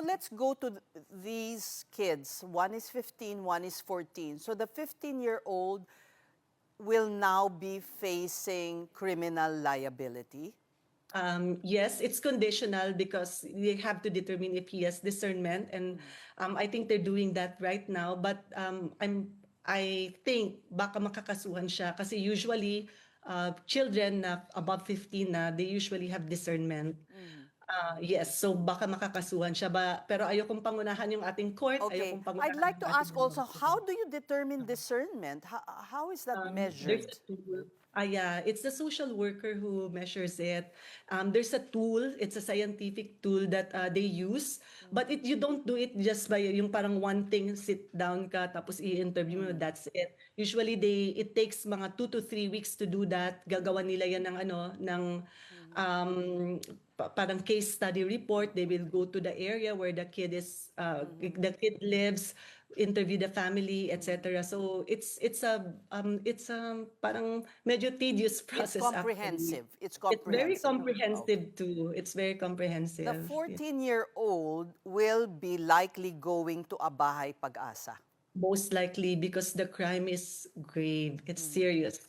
let's go to these kids. One is 15, one is 14. So the 15-year-old will now be facing criminal liability? Yes, it's conditional because they have to determine if he has discernment, and I think they're doing that right now. But I think baka makakasuhan siya kasi usually children na above 15 na, they usually have discernment. Yes, so baka makakasuhan siya ba, pero ayokong pangunahan yung ating court, Okay. ayokong I'd pangunahan like yung to ating ask also, how do you determine discernment? How is that There's measured? a tool. Yeah, it's the social worker who measures it. There's a tool, it's a scientific tool that they use, but you don't do it just by yung parang one thing, sit down ka, tapos i-interview mo, that's it. Usually, it takes mga 2 to 3 weeks to do that. Gagawa nila yan ng um, parang case study report. They will go to the area where the kid lives, interview the family, etc. So it's a parang medyo tedious It's process actually. comprehensive. It's It's very comprehensive. Okay. comprehensive too. It's very The comprehensive. Yeah. 14-year-old will be likely going to Abahay Pag-asa. Most likely because the crime is grave. It's serious.